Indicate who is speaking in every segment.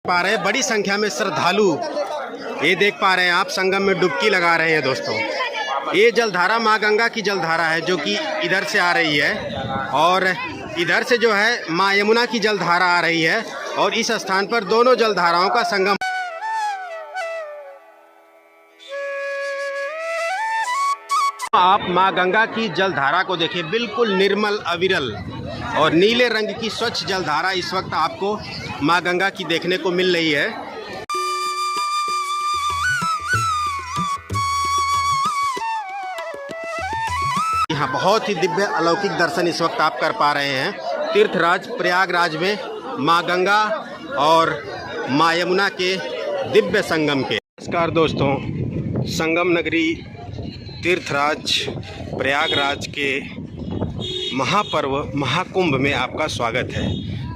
Speaker 1: पा रहे हैं बड़ी संख्या में श्रद्धालु ये देख पा रहे हैं आप संगम में डुबकी लगा रहे हैं दोस्तों। ये जलधारा माँ गंगा की जलधारा है जो कि इधर से आ रही है और इधर से जो है माँ यमुना की जलधारा आ रही है और इस स्थान पर दोनों जलधाराओं का संगम। आप माँ गंगा की जलधारा को देखिए, बिल्कुल निर्मल अविरल और नीले रंग की स्वच्छ जलधारा इस वक्त आपको माँ गंगा की देखने को मिल रही है। यहाँ बहुत ही दिव्य अलौकिक दर्शन इस वक्त आप कर पा रहे हैं तीर्थराज प्रयागराज में माँ गंगा और माँ यमुना के दिव्य संगम के। नमस्कार दोस्तों, संगम नगरी तीर्थराज प्रयागराज के महापर्व महाकुंभ में आपका स्वागत है।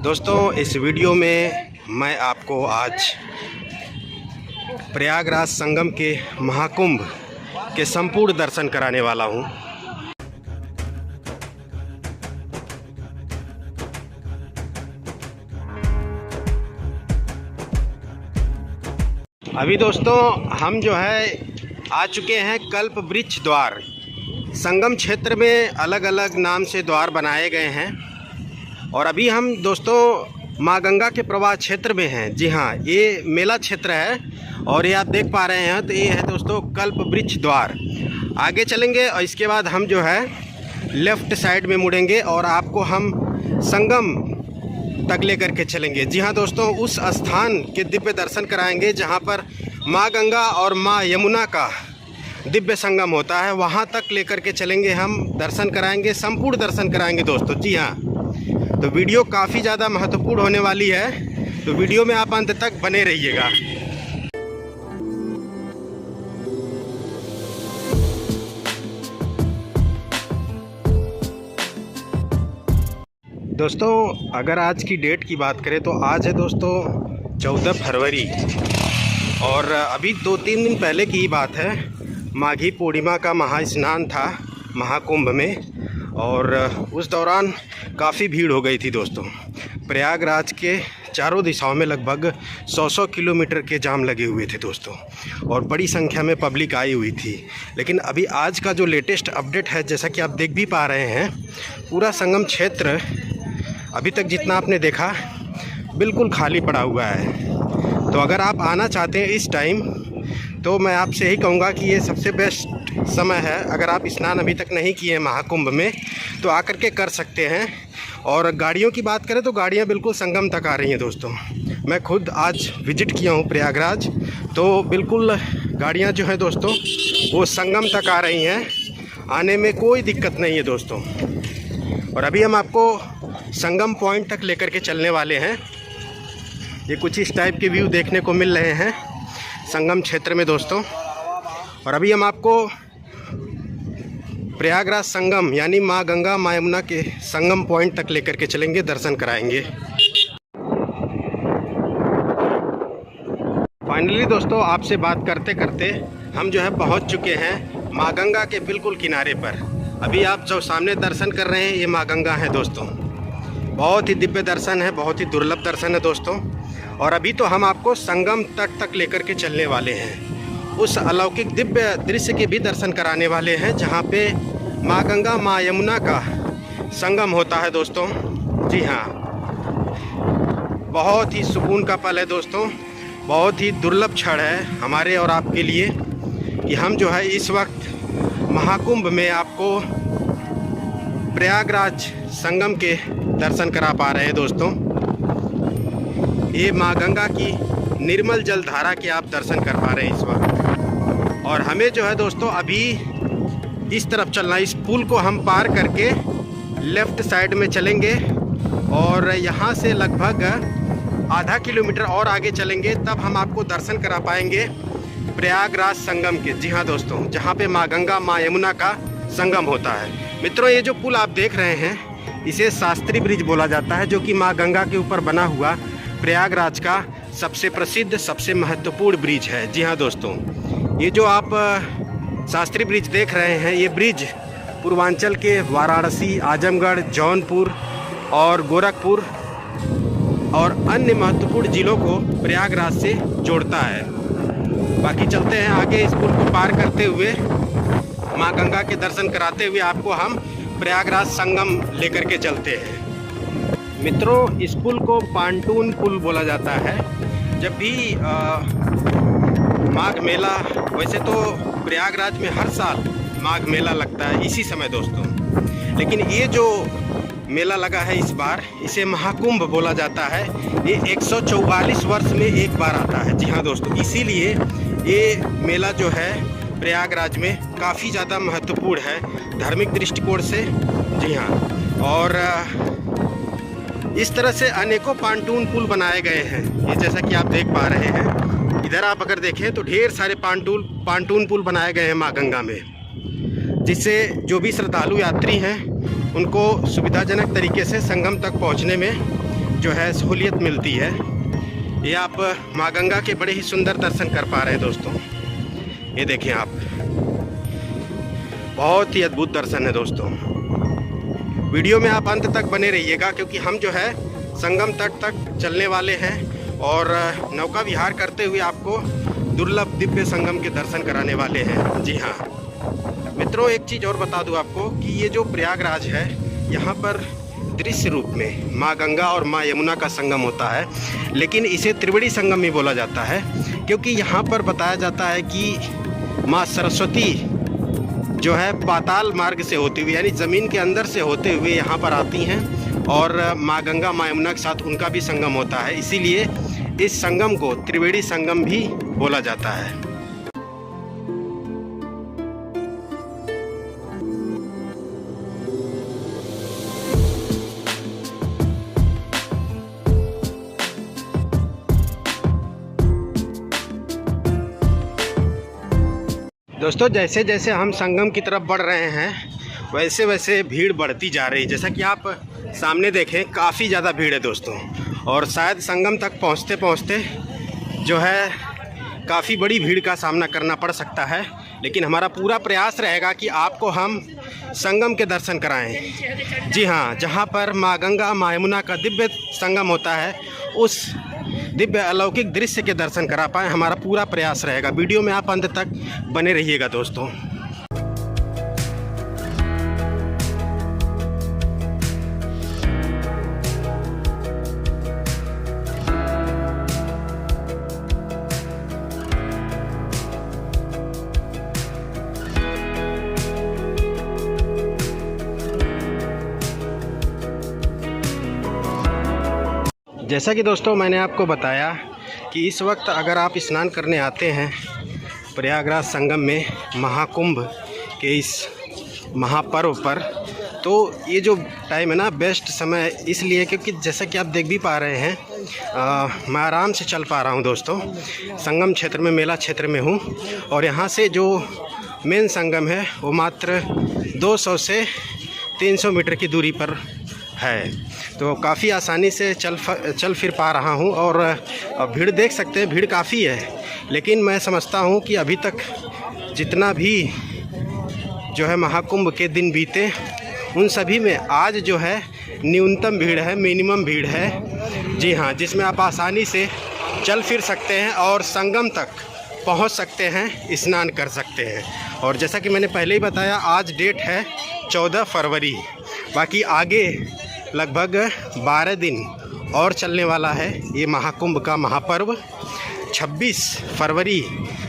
Speaker 1: दोस्तों, इस वीडियो में मैं आपको आज प्रयागराज संगम के महाकुंभ के संपूर्ण दर्शन कराने वाला हूं। अभी दोस्तों हम जो है आ चुके हैं कल्प वृक्ष द्वार। संगम क्षेत्र में अलग अलग नाम से द्वार बनाए गए हैं और अभी हम दोस्तों माँ गंगा के प्रवाह क्षेत्र में हैं। जी हाँ, ये मेला क्षेत्र है और ये आप देख पा रहे हैं तो ये है दोस्तों कल्प वृक्ष द्वार। आगे चलेंगे और इसके बाद हम जो है लेफ़्ट साइड में मुड़ेंगे और आपको हम संगम तक लेकर के चलेंगे। जी हाँ दोस्तों, उस स्थान के दिव्य दर्शन कराएंगे जहाँ पर माँ गंगा और माँ यमुना का दिव्य संगम होता है। वहाँ तक लेकर के चलेंगे, हम दर्शन कराएंगे, संपूर्ण दर्शन कराएंगे दोस्तों। जी हाँ, तो वीडियो काफ़ी ज़्यादा महत्वपूर्ण होने वाली है, तो वीडियो में आप अंत तक बने रहिएगा। दोस्तों, अगर आज की डेट की बात करें तो आज है दोस्तों 14 फरवरी और अभी 2-3 दिन पहले की ही बात है। माघी पूर्णिमा का महास्नान था महाकुंभ में और उस दौरान काफ़ी भीड़ हो गई थी दोस्तों। प्रयागराज के चारों दिशाओं में लगभग 100 किलोमीटर के जाम लगे हुए थे दोस्तों और बड़ी संख्या में पब्लिक आई हुई थी। लेकिन अभी आज का जो लेटेस्ट अपडेट है, जैसा कि आप देख भी पा रहे हैं, पूरा संगम क्षेत्र अभी तक जितना आपने देखा बिल्कुल खाली पड़ा हुआ है। तो अगर आप आना चाहते हैं इस टाइम तो मैं आपसे यही कहूँगा कि ये सबसे बेस्ट समय है। अगर आप स्नान अभी तक नहीं किए हैं महाकुंभ में तो आकर के कर सकते हैं। और गाड़ियों की बात करें तो गाड़ियाँ बिल्कुल संगम तक आ रही हैं दोस्तों। मैं खुद आज विजिट किया हूँ प्रयागराज, तो बिल्कुल गाड़ियाँ जो है दोस्तों वो संगम तक आ रही हैं, आने में कोई दिक्कत नहीं है दोस्तों। और अभी हम आपको संगम पॉइंट तक लेकर के चलने वाले हैं। ये कुछ इस टाइप के व्यू देखने को मिल रहे हैं संगम क्षेत्र में दोस्तों। और अभी हम आपको प्रयागराज संगम यानी माँ गंगा माँ यमुना के संगम पॉइंट तक लेकर के चलेंगे, दर्शन कराएंगे। फाइनली दोस्तों, आपसे बात करते करते हम जो है पहुँच चुके हैं माँ गंगा के बिल्कुल किनारे पर। अभी आप जो सामने दर्शन कर रहे हैं ये माँ गंगा है दोस्तों। बहुत ही दिव्य दर्शन है, बहुत ही दुर्लभ दर्शन है दोस्तों। और अभी तो हम आपको संगम तट तक लेकर के चलने वाले हैं, उस अलौकिक दिव्य दृश्य के भी दर्शन कराने वाले हैं जहाँ पे माँ गंगा माँ यमुना का संगम होता है दोस्तों। जी हाँ, बहुत ही सुकून का पल है दोस्तों, बहुत ही दुर्लभ क्षण है हमारे और आपके लिए कि हम जो है इस वक्त महाकुंभ में आपको प्रयागराज संगम के दर्शन करा पा रहे हैं दोस्तों। ये माँ गंगा की निर्मल जलधारा के आप दर्शन कर पा रहे हैं इस वक्त। और हमें जो है दोस्तों अभी इस तरफ चलना, इस पुल को हम पार करके लेफ़्ट साइड में चलेंगे और यहाँ से लगभग आधा किलोमीटर और आगे चलेंगे, तब हम आपको दर्शन करा पाएंगे प्रयागराज संगम के। जी हाँ दोस्तों, जहाँ पे माँ गंगा माँ यमुना का संगम होता है। मित्रों, ये जो पुल आप देख रहे हैं इसे शास्त्री ब्रिज बोला जाता है, जो कि माँ गंगा के ऊपर बना हुआ प्रयागराज का सबसे प्रसिद्ध सबसे महत्वपूर्ण ब्रिज है। जी हाँ दोस्तों, ये जो आप शास्त्री ब्रिज देख रहे हैं ये ब्रिज पूर्वांचल के वाराणसी, आजमगढ़, जौनपुर और गोरखपुर और अन्य महत्वपूर्ण जिलों को प्रयागराज से जोड़ता है। बाकी चलते हैं आगे। इस पुल को पार करते हुए माँ गंगा के दर्शन कराते हुए आपको हम प्रयागराज संगम लेकर के चलते हैं। मित्रों, इस पुल को पांटून पुल बोला जाता है। जब भी माघ मेला, वैसे तो प्रयागराज में हर साल माघ मेला लगता है इसी समय दोस्तों, लेकिन ये जो मेला लगा है इस बार, इसे महाकुंभ बोला जाता है। ये 144 वर्ष में एक बार आता है। जी हाँ दोस्तों, इसीलिए ये मेला जो है प्रयागराज में काफ़ी ज़्यादा महत्वपूर्ण है धार्मिक दृष्टिकोण से। जी हाँ, और इस तरह से अनेकों पांटून पुल बनाए गए हैं। ये जैसा कि आप देख पा रहे हैं, इधर आप अगर देखें तो ढेर सारे पांटून पुल बनाए गए हैं माँ गंगा में, जिससे जो भी श्रद्धालु यात्री हैं उनको सुविधाजनक तरीके से संगम तक पहुंचने में जो है सहूलियत मिलती है। ये आप माँ गंगा के बड़े ही सुंदर दर्शन कर पा रहे हैं दोस्तों। ये देखें आप, बहुत ही अद्भुत दर्शन है दोस्तों। वीडियो में आप अंत तक बने रहिएगा, क्योंकि हम जो है संगम तट तक चलने वाले हैं और नौका विहार करते हुए आपको दुर्लभ दिव्य संगम के दर्शन कराने वाले हैं। जी हाँ मित्रों, एक चीज़ और बता दूं आपको कि ये जो प्रयागराज है, यहाँ पर दृश्य रूप में माँ गंगा और माँ यमुना का संगम होता है, लेकिन इसे त्रिवेणी संगम भी बोला जाता है, क्योंकि यहाँ पर बताया जाता है कि माँ सरस्वती जो है पाताल मार्ग से होती हुई, यानी ज़मीन के अंदर से होते हुए यहाँ पर आती हैं और माँ गंगा माँ यमुना के साथ उनका भी संगम होता है। इसीलिए इस संगम को त्रिवेणी संगम भी बोला जाता है। दोस्तों, जैसे जैसे हम संगम की तरफ बढ़ रहे हैं वैसे वैसे भीड़ बढ़ती जा रही है। जैसा कि आप सामने देखें, काफ़ी ज़्यादा भीड़ है दोस्तों, और शायद संगम तक पहुंचते पहुंचते जो है काफ़ी बड़ी भीड़ का सामना करना पड़ सकता है, लेकिन हमारा पूरा प्रयास रहेगा कि आपको हम संगम के दर्शन कराएं। जी हाँ, जहाँ पर माँ गंगा माँ यमुना का दिव्य संगम होता है, उस दिव्य अलौकिक दृश्य के दर्शन करा पाएँ, हमारा पूरा प्रयास रहेगा। वीडियो में आप अंत तक बने रहिएगा दोस्तों। जैसा कि दोस्तों मैंने आपको बताया कि इस वक्त अगर आप स्नान करने आते हैं प्रयागराज संगम में महाकुंभ के इस महापर्व पर, तो ये जो टाइम है ना, बेस्ट समय इसलिए क्योंकि जैसा कि आप देख भी पा रहे हैं, मैं आराम से चल पा रहा हूँ दोस्तों। संगम क्षेत्र में, मेला क्षेत्र में हूँ, और यहाँ से जो मेन संगम है वो मात्र 200 से 300 मीटर की दूरी पर है, तो काफ़ी आसानी से चल फिर पा रहा हूँ। और भीड़ देख सकते हैं, भीड़ काफ़ी है, लेकिन मैं समझता हूँ कि अभी तक जितना भी जो है महाकुंभ के दिन बीते, उन सभी में आज जो है न्यूनतम भीड़ है, मिनिमम भीड़ है। जी हाँ, जिसमें आप आसानी से चल फिर सकते हैं और संगम तक पहुँच सकते हैं, स्नान कर सकते हैं। और जैसा कि मैंने पहले ही बताया, आज डेट है 14 फरवरी। बाकी आगे लगभग 12 दिन और चलने वाला है ये महाकुंभ का महापर्व। 26 फरवरी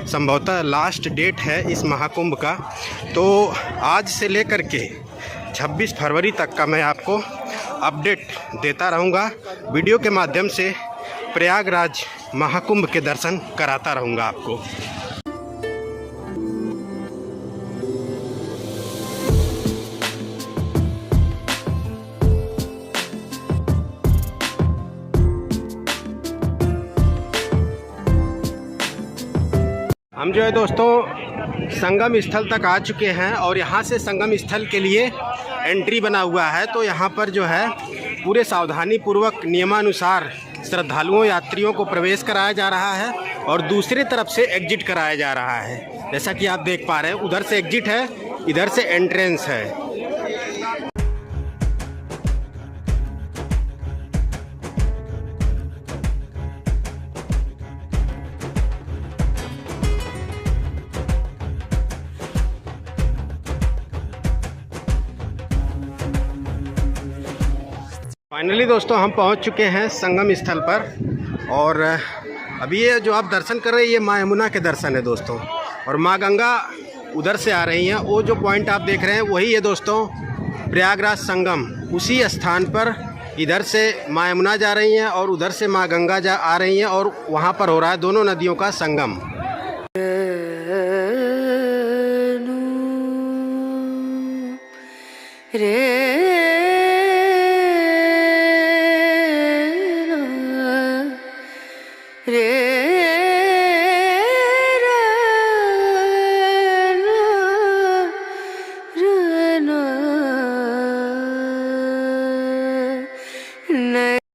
Speaker 1: संभवतः लास्ट डेट है इस महाकुंभ का, तो आज से लेकर के 26 फरवरी तक का मैं आपको अपडेट देता रहूँगा। वीडियो के माध्यम से प्रयागराज महाकुंभ के दर्शन कराता रहूँगा आपको। हम जो है दोस्तों संगम स्थल तक आ चुके हैं, और यहाँ से संगम स्थल के लिए एंट्री बना हुआ है। तो यहाँ पर जो है पूरे सावधानी पूर्वक नियमानुसार श्रद्धालुओं यात्रियों को प्रवेश कराया जा रहा है और दूसरी तरफ से एग्जिट कराया जा रहा है। जैसा कि आप देख पा रहे हैं, उधर से एग्जिट है, इधर से एंट्रेंस है। फाइनली दोस्तों हम पहुंच चुके हैं संगम स्थल पर। और अभी ये जो आप दर्शन कर रहे हैं ये माँ यमुना के दर्शन है दोस्तों। और माँ गंगा उधर से आ रही हैं। वो जो पॉइंट आप देख रहे हैं वही है दोस्तों प्रयागराज संगम। उसी स्थान पर इधर से माँ यमुना जा रही हैं और उधर से माँ गंगा जा आ रही हैं और वहाँ पर हो रहा है दोनों नदियों का संगम।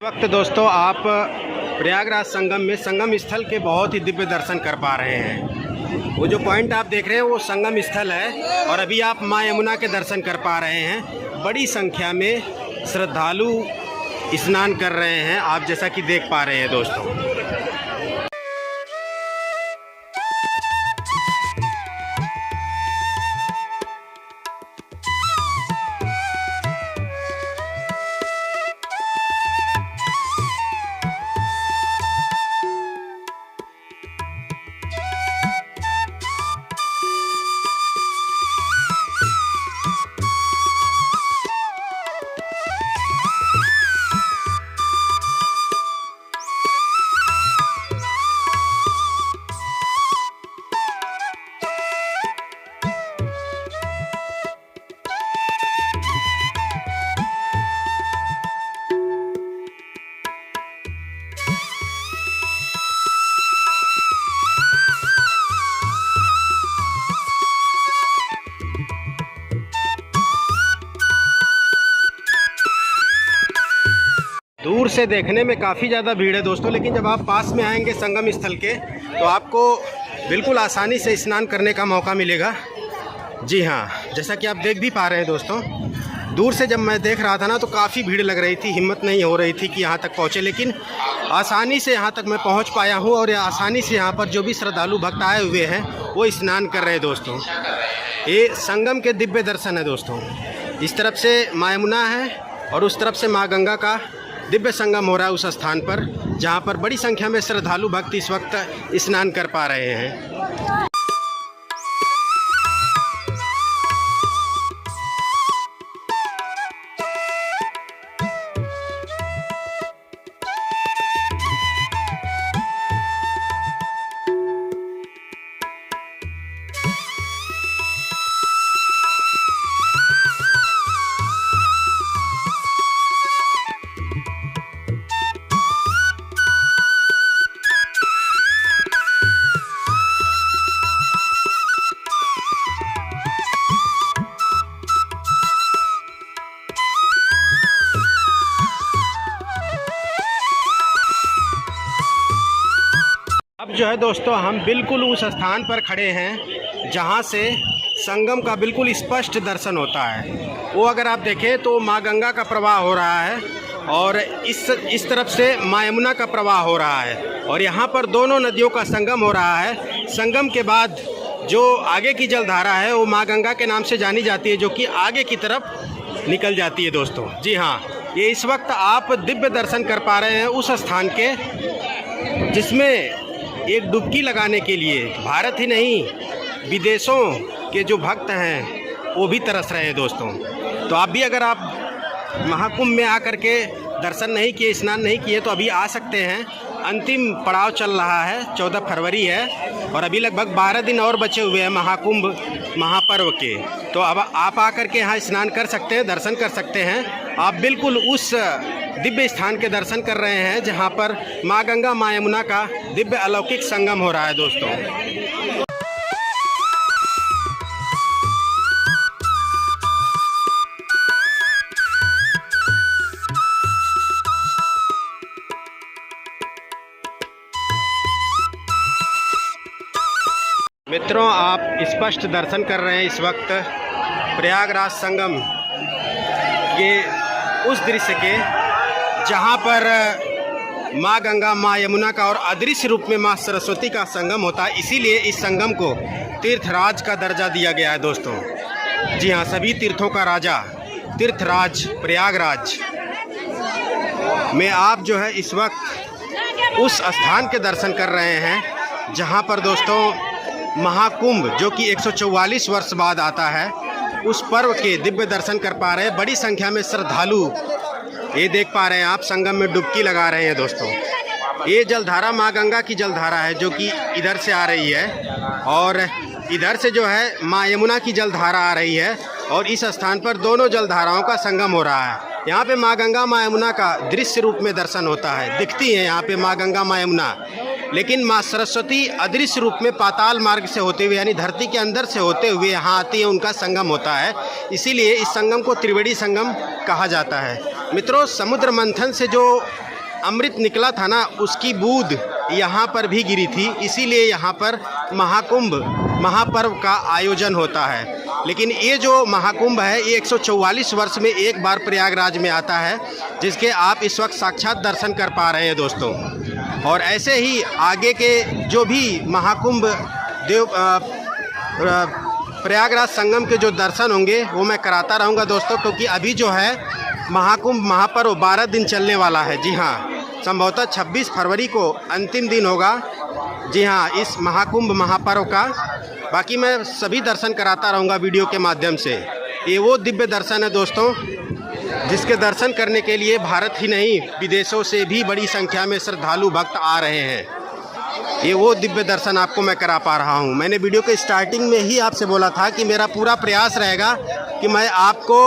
Speaker 1: वक्त दोस्तों आप प्रयागराज संगम में संगम स्थल के बहुत ही दिव्य दर्शन कर पा रहे हैं। वो जो पॉइंट आप देख रहे हैं वो संगम स्थल है और अभी आप माँ यमुना के दर्शन कर पा रहे हैं। बड़ी संख्या में श्रद्धालु स्नान कर रहे हैं, आप जैसा कि देख पा रहे हैं दोस्तों। दूर से देखने में काफ़ी ज़्यादा भीड़ है दोस्तों, लेकिन जब आप पास में आएंगे संगम स्थल के तो आपको बिल्कुल आसानी से स्नान करने का मौका मिलेगा। जी हाँ, जैसा कि आप देख भी पा रहे हैं दोस्तों, दूर से जब मैं देख रहा था ना तो काफ़ी भीड़ लग रही थी, हिम्मत नहीं हो रही थी कि यहाँ तक पहुँचे, लेकिन आसानी से यहाँ तक मैं पहुँच पाया हूँ। और आसानी से यहाँ पर जो भी श्रद्धालु भक्त आए हुए हैं वो स्नान कर रहे हैं दोस्तों। ये संगम के दिव्य दर्शन है दोस्तों। इस तरफ से माँ यमुना है और उस तरफ से माँ गंगा का दिव्य संगम हो रहा है उस स्थान पर जहाँ पर बड़ी संख्या में श्रद्धालु भक्त इस वक्त स्नान कर पा रहे हैं। अब जो है दोस्तों हम बिल्कुल उस स्थान पर खड़े हैं जहां से संगम का बिल्कुल स्पष्ट दर्शन होता है। वो अगर आप देखें तो माँ गंगा का प्रवाह हो रहा है और इस तरफ से माँ यमुना का प्रवाह हो रहा है और यहाँ पर दोनों नदियों का संगम हो रहा है। संगम के बाद जो आगे की जलधारा है वो माँ गंगा के नाम से जानी जाती है, जो कि आगे की तरफ निकल जाती है दोस्तों। जी हाँ, ये इस वक्त आप दिव्य दर्शन कर पा रहे हैं उस स्थान के जिसमें एक डुबकी लगाने के लिए भारत ही नहीं विदेशों के जो भक्त हैं वो भी तरस रहे हैं दोस्तों। तो आप भी अगर आप महाकुंभ में आकर के दर्शन नहीं किए, स्नान नहीं किए तो अभी आ सकते हैं। अंतिम पड़ाव चल रहा है, 14 फरवरी है और अभी लगभग 12 दिन और बचे हुए हैं महाकुंभ महापर्व के। तो अब आप आकर के यहाँ स्नान कर सकते हैं, दर्शन कर सकते हैं। आप बिल्कुल उस दिव्य स्थान के दर्शन कर रहे हैं जहाँ पर माँ गंगा माँ यमुना का दिव्य अलौकिक संगम हो रहा है दोस्तों। मित्रों, आप स्पष्ट दर्शन कर रहे हैं इस वक्त प्रयागराज संगम के उस दृश्य के जहां पर माँ गंगा माँ यमुना का और अदृश्य रूप में माँ सरस्वती का संगम होता है। इसीलिए इस संगम को तीर्थराज का दर्जा दिया गया है दोस्तों। जी हाँ, सभी तीर्थों का राजा तीर्थराज प्रयागराज। में आप जो है इस वक्त उस स्थान के दर्शन कर रहे हैं जहां पर दोस्तों महाकुंभ जो कि 144 वर्ष बाद आता है, उस पर्व के दिव्य दर्शन कर पा रहे हैं। बड़ी संख्या में श्रद्धालु ये देख पा रहे हैं आप, संगम में डुबकी लगा रहे हैं दोस्तों। ये जलधारा माँ गंगा की जलधारा है जो कि इधर से आ रही है, और इधर से जो है माँ यमुना की जलधारा आ रही है, और इस स्थान पर दोनों जलधाराओं का संगम हो रहा है। यहाँ पे माँ गंगा माँ यमुना का दृश्य रूप में दर्शन होता है, दिखती है यहाँ पे माँ गंगा माँ यमुना, लेकिन माँ सरस्वती अदृश्य रूप में पाताल मार्ग से होते हुए यानी धरती के अंदर से होते हुए यहाँ आती है, उनका संगम होता है। इसीलिए इस संगम को त्रिवेणी संगम कहा जाता है। मित्रों, समुद्र मंथन से जो अमृत निकला था ना, उसकी बूंद यहाँ पर भी गिरी थी, इसीलिए यहाँ पर महाकुंभ महापर्व का आयोजन होता है। लेकिन ये जो महाकुंभ है ये 144 वर्ष में एक बार प्रयागराज में आता है, जिसके आप इस वक्त साक्षात दर्शन कर पा रहे हैं दोस्तों। और ऐसे ही आगे के जो भी महाकुंभ प्रयागराज संगम के जो दर्शन होंगे वो मैं कराता रहूँगा दोस्तों, क्योंकि अभी जो है महाकुंभ महापर्व 12 दिन चलने वाला है। जी हाँ, संभवतः 26 फरवरी को अंतिम दिन होगा, जी हाँ, इस महाकुंभ महापर्व का। बाकी मैं सभी दर्शन कराता रहूँगा वीडियो के माध्यम से। ये वो दिव्य दर्शन है दोस्तों जिसके दर्शन करने के लिए भारत ही नहीं विदेशों से भी बड़ी संख्या में श्रद्धालु भक्त आ रहे हैं। ये वो दिव्य दर्शन आपको मैं करा पा रहा हूँ। मैंने वीडियो के स्टार्टिंग में ही आपसे बोला था कि मेरा पूरा प्रयास रहेगा कि मैं आपको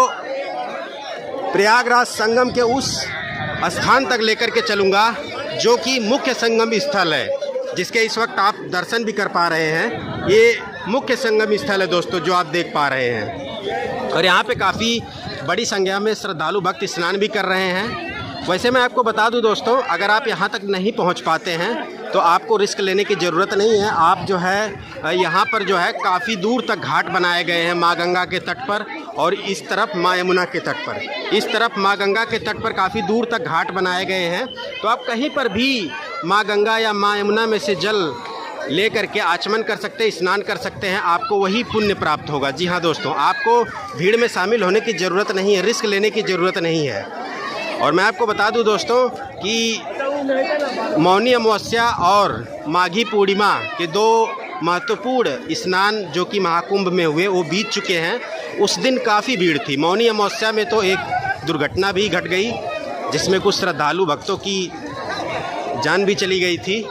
Speaker 1: प्रयागराज संगम के उस स्थान तक लेकर के चलूँगा जो कि मुख्य संगम स्थल है, जिसके इस वक्त आप दर्शन भी कर पा रहे हैं। ये मुख्य संगम स्थल है दोस्तों जो आप देख पा रहे हैं, और यहाँ पे काफ़ी बड़ी संख्या में श्रद्धालु भक्त स्नान भी कर रहे हैं। वैसे मैं आपको बता दूं दोस्तों, अगर आप यहाँ तक नहीं पहुँच पाते हैं तो आपको रिस्क लेने की ज़रूरत नहीं है। आप जो है यहाँ पर जो है काफ़ी दूर तक घाट बनाए गए हैं माँ गंगा के तट पर, और इस तरफ माँ यमुना के तट पर। इस तरफ माँ गंगा के तट पर काफ़ी दूर तक घाट बनाए गए हैं, तो आप कहीं पर भी माँ गंगा या माँ यमुना में से जल ले करके आचमन कर सकते हैं, स्नान कर सकते हैं, आपको वही पुण्य प्राप्त होगा। जी हाँ दोस्तों, आपको भीड़ में शामिल होने की ज़रूरत नहीं है, रिस्क लेने की ज़रूरत नहीं है। और मैं आपको बता दूं दोस्तों कि मौनी अमावस्या और माघी पूर्णिमा के दो महत्वपूर्ण स्नान जो कि महाकुंभ में हुए वो बीत चुके हैं। उस दिन काफ़ी भीड़ थी। मौनी अमावस्या में तो एक दुर्घटना भी घट गई जिसमें कुछ श्रद्धालु भक्तों की जान भी चली गई थी।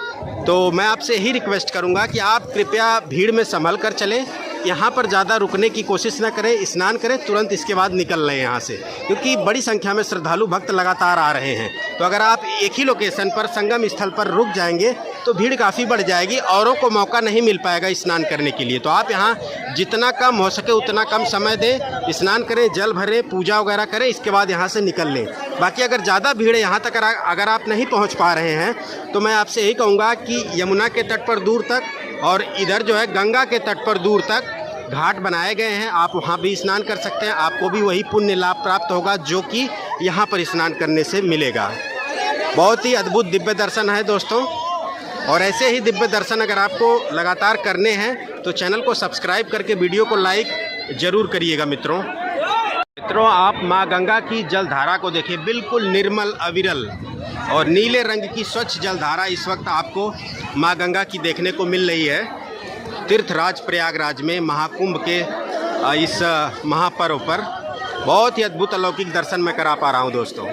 Speaker 1: तो मैं आपसे यही रिक्वेस्ट करूंगा कि आप कृपया भीड़ में संभल कर चलें, यहाँ पर ज़्यादा रुकने की कोशिश ना करें, स्नान करें, तुरंत इसके बाद निकल लें यहाँ से, क्योंकि बड़ी संख्या में श्रद्धालु भक्त लगातार आ रहे हैं। तो अगर आप एक ही लोकेशन पर संगम स्थल पर रुक जाएंगे तो भीड़ काफ़ी बढ़ जाएगी, औरों को मौका नहीं मिल पाएगा स्नान करने के लिए। तो आप यहाँ जितना कम हो सके उतना कम समय दें, स्नान करें, जल भरें, पूजा वगैरह करें, इसके बाद यहाँ से निकल लें। बाकी अगर ज़्यादा भीड़ है यहाँ तक अगर आप नहीं पहुँच पा रहे हैं तो मैं आपसे यही कहूँगा कि यमुना के तट पर दूर तक और इधर जो है गंगा के तट पर दूर तक घाट बनाए गए हैं, आप वहाँ भी स्नान कर सकते हैं। आपको भी वही पुण्य लाभ प्राप्त होगा जो कि यहाँ पर स्नान करने से मिलेगा। बहुत ही अद्भुत दिव्य दर्शन है दोस्तों, और ऐसे ही दिव्य दर्शन अगर आपको लगातार करने हैं तो चैनल को सब्सक्राइब करके वीडियो को लाइक ज़रूर करिएगा। मित्रों आप माँ गंगा की जलधारा को देखिए, बिल्कुल निर्मल अविरल और नीले रंग की स्वच्छ जलधारा इस वक्त आपको माँ गंगा की देखने को मिल रही है तीर्थराज प्रयागराज में महाकुंभ के इस महापर्व पर। बहुत ही अद्भुत अलौकिक दर्शन मैं करा पा रहा हूँ दोस्तों।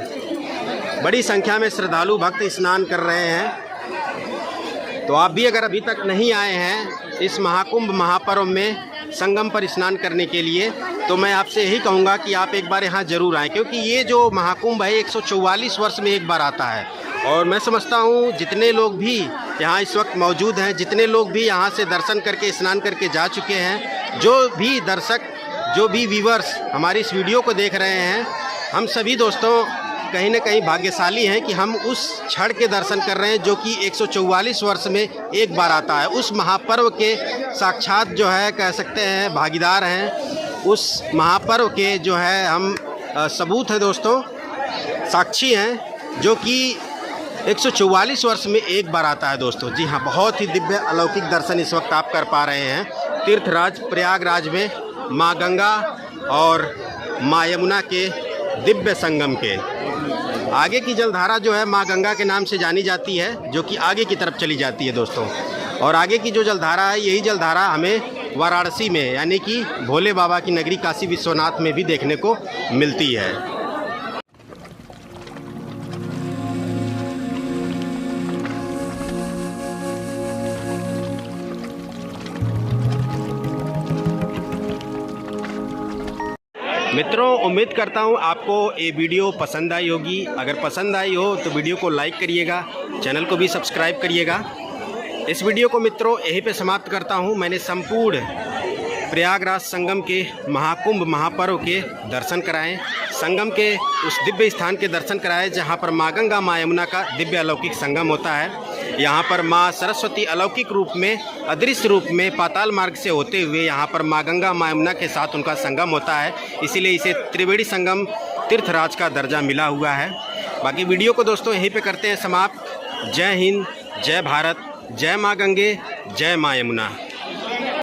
Speaker 1: बड़ी संख्या में श्रद्धालु भक्त स्नान कर रहे हैं। तो आप भी अगर अभी तक नहीं आए हैं इस महाकुंभ महापर्व में संगम पर स्नान करने के लिए, तो मैं आपसे यही कहूँगा कि आप एक बार यहाँ ज़रूर आएँ, क्योंकि ये जो महाकुंभ है 144 वर्ष में एक बार आता है। और मैं समझता हूँ जितने लोग भी यहाँ इस वक्त मौजूद हैं, जितने लोग भी यहाँ से दर्शन करके स्नान करके जा चुके हैं, जो भी दर्शक, जो भी व्यूअर्स हमारी इस वीडियो को देख रहे हैं, हम सभी दोस्तों कहीं ना कहीं भाग्यशाली हैं कि हम उस क्षण के दर्शन कर रहे हैं जो कि 144 वर्ष में एक बार आता है। उस महापर्व के साक्षात जो है कह सकते हैं भागीदार हैं, उस महापर्व के जो है हम सबूत हैं दोस्तों, साक्षी हैं, जो कि 144 वर्ष में एक बार आता है दोस्तों। जी हाँ, बहुत ही दिव्य अलौकिक दर्शन इस वक्त आप कर पा रहे हैं तीर्थराज प्रयागराज में माँ गंगा और माँ यमुना के दिव्य संगम के। आगे की जलधारा जो है माँ गंगा के नाम से जानी जाती है, जो कि आगे की तरफ चली जाती है दोस्तों। और आगे की जो जलधारा है, यही जलधारा हमें वाराणसी में यानी कि भोले बाबा की नगरी काशी विश्वनाथ में भी देखने को मिलती है। मित्रों, उम्मीद करता हूँ आपको ये वीडियो पसंद आई होगी। अगर पसंद आई हो तो वीडियो को लाइक करिएगा, चैनल को भी सब्सक्राइब करिएगा। इस वीडियो को मित्रों यहीं पे समाप्त करता हूँ। मैंने संपूर्ण प्रयागराज संगम के महाकुंभ महापर्व के दर्शन कराएं, संगम के उस दिव्य स्थान के दर्शन कराएं जहाँ पर माँ गंगा माँ यमुना का दिव्य अलौकिक संगम होता है। यहाँ पर माँ सरस्वती अलौकिक रूप में, अदृश्य रूप में पाताल मार्ग से होते हुए यहाँ पर माँ गंगा माँ यमुना के साथ उनका संगम होता है। इसीलिए इसे त्रिवेणी संगम तीर्थराज का दर्जा मिला हुआ है। बाकी वीडियो को दोस्तों यहीं पे करते हैं समाप्त। जय हिंद, जय भारत, जय माँ गंगे, जय माँ यमुना।